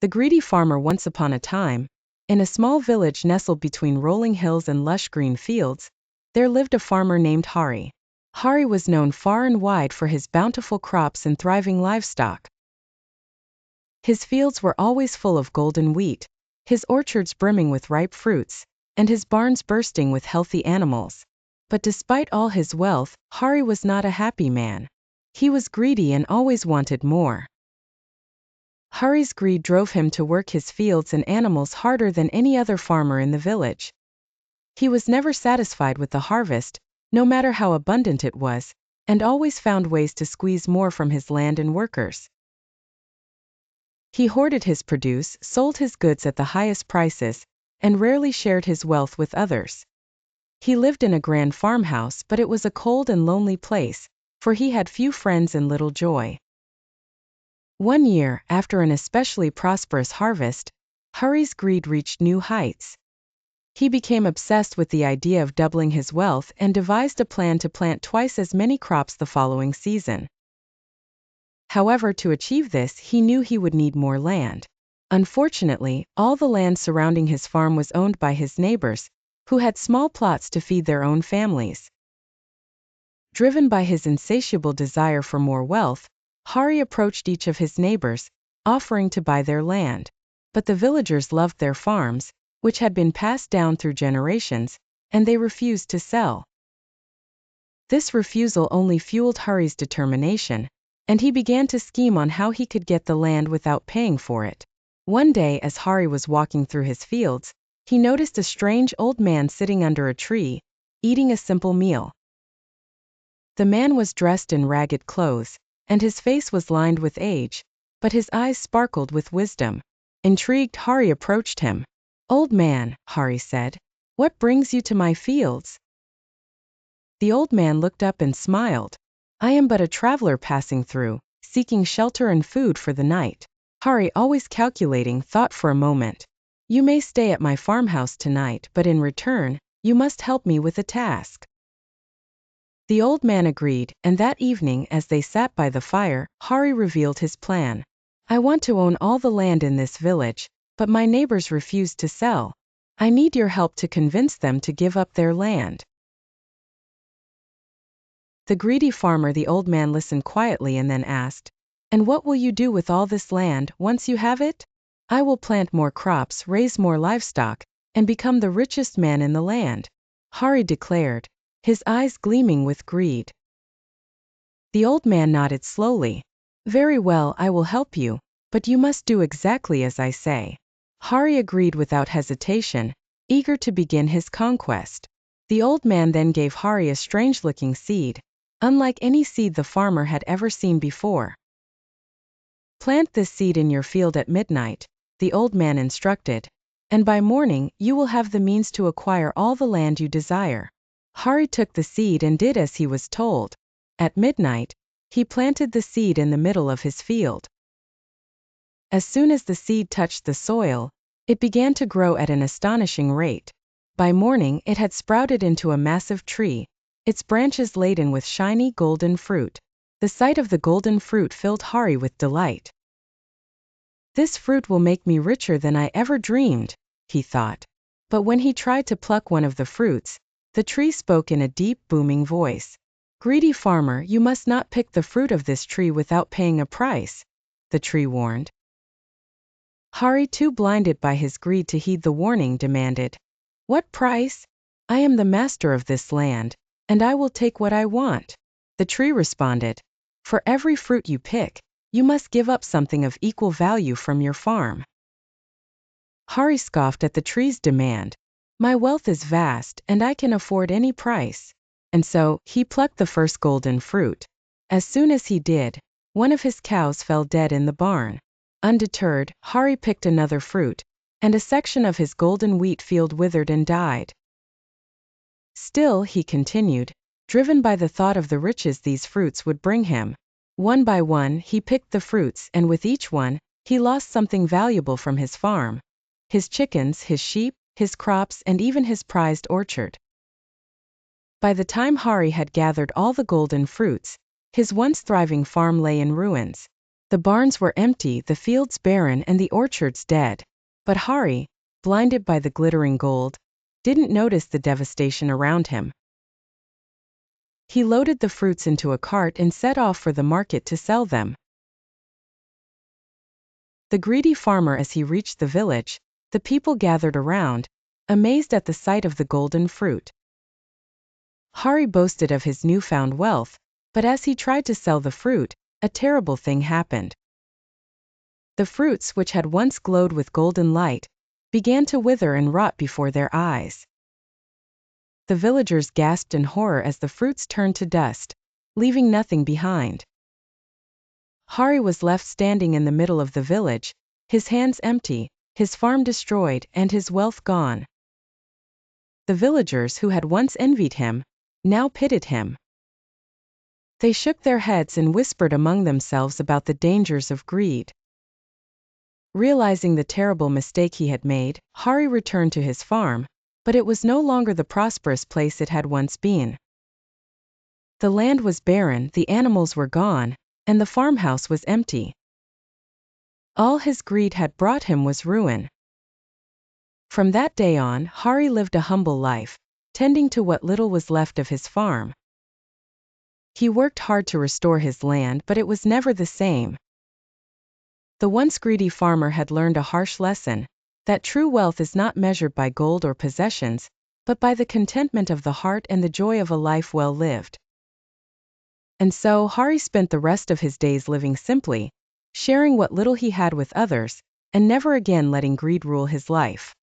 The greedy farmer. Once upon a time, in a small village nestled between rolling hills and lush green fields, there lived a farmer named Hari. Hari was known far and wide for his bountiful crops and thriving livestock. His fields were always full of golden wheat, his orchards brimming with ripe fruits, and his barns bursting with healthy animals. But despite all his wealth, Hari was not a happy man. He was greedy and always wanted more. Hari's greed drove him to work his fields and animals harder than any other farmer in the village. He was never satisfied with the harvest, no matter how abundant it was, and always found ways to squeeze more from his land and workers. He hoarded his produce, sold his goods at the highest prices, and rarely shared his wealth with others. He lived in a grand farmhouse, but it was a cold and lonely place, for he had few friends and little joy. One year, after an especially prosperous harvest, Hari's greed reached new heights. He became obsessed with the idea of doubling his wealth and devised a plan to plant twice as many crops the following season. However, to achieve this, he knew he would need more land. Unfortunately, all the land surrounding his farm was owned by his neighbors, who had small plots to feed their own families. Driven by his insatiable desire for more wealth, Hari approached each of his neighbors, offering to buy their land. But the villagers loved their farms, which had been passed down through generations, and they refused to sell. This refusal only fueled Hari's determination, and he began to scheme on how he could get the land without paying for it. One day, as Hari was walking through his fields, he noticed a strange old man sitting under a tree, eating a simple meal. The man was dressed in ragged clothes, and his face was lined with age, but his eyes sparkled with wisdom. Intrigued, Hari approached him. "Old man," Hari said, "what brings you to my fields?" The old man looked up and smiled. "I am but a traveler passing through, seeking shelter and food for the night." Hari, always calculating, thought for a moment. "You may stay at my farmhouse tonight, but in return, you must help me with a task." The old man agreed, and that evening, as they sat by the fire, Hari revealed his plan. "I want to own all the land in this village, but my neighbors refuse to sell. I need your help to convince them to give up their land." The greedy farmer. The old man listened quietly and then asked, "And what will you do with all this land, once you have it?" "I will plant more crops, raise more livestock, and become the richest man in the land," Hari declared, his eyes gleaming with greed. The old man nodded slowly. "Very well, I will help you, but you must do exactly as I say." Hari agreed without hesitation, eager to begin his conquest. The old man then gave Hari a strange-looking seed, unlike any seed the farmer had ever seen before. "Plant this seed in your field at midnight," the old man instructed, "and by morning you will have the means to acquire all the land you desire." Hari took the seed and did as he was told. At midnight, he planted the seed in the middle of his field. As soon as the seed touched the soil, it began to grow at an astonishing rate. By morning, it had sprouted into a massive tree, its branches laden with shiny golden fruit. The sight of the golden fruit filled Hari with delight. "This fruit will make me richer than I ever dreamed," he thought. But when he tried to pluck one of the fruits, the tree spoke in a deep, booming voice. "Greedy farmer, you must not pick the fruit of this tree without paying a price," the tree warned. Hari, too blinded by his greed to heed the warning, demanded, "What price? I am the master of this land, and I will take what I want." The tree responded, "For every fruit you pick, you must give up something of equal value from your farm." Hari scoffed at the tree's demand. "My wealth is vast, and I can afford any price." And so, he plucked the first golden fruit. As soon as he did, one of his cows fell dead in the barn. Undeterred, Hari picked another fruit, and a section of his golden wheat field withered and died. Still, he continued, driven by the thought of the riches these fruits would bring him. One by one, he picked the fruits, and with each one, he lost something valuable from his farm: his chickens, his sheep, his crops, and even his prized orchard. By the time Hari had gathered all the golden fruits, his once thriving farm lay in ruins. The barns were empty, the fields barren, and the orchards dead. But Hari, blinded by the glittering gold, didn't notice the devastation around him. He loaded the fruits into a cart and set off for the market to sell them. The greedy farmer, as he reached the village, the people gathered around, amazed at the sight of the golden fruit. Hari boasted of his newfound wealth, but as he tried to sell the fruit, a terrible thing happened. The fruits, which had once glowed with golden light, began to wither and rot before their eyes. The villagers gasped in horror as the fruits turned to dust, leaving nothing behind. Hari was left standing in the middle of the village, his hands empty, his farm destroyed, and his wealth gone. The villagers, who had once envied him, now pitied him. They shook their heads and whispered among themselves about the dangers of greed. Realizing the terrible mistake he had made, Hari returned to his farm, but it was no longer the prosperous place it had once been. The land was barren, the animals were gone, and the farmhouse was empty. All his greed had brought him was ruin. From that day on, Hari lived a humble life, tending to what little was left of his farm. He worked hard to restore his land, but it was never the same. The once greedy farmer had learned a harsh lesson, that true wealth is not measured by gold or possessions, but by the contentment of the heart and the joy of a life well lived. And so Hari spent the rest of his days living simply, sharing what little he had with others, and never again letting greed rule his life.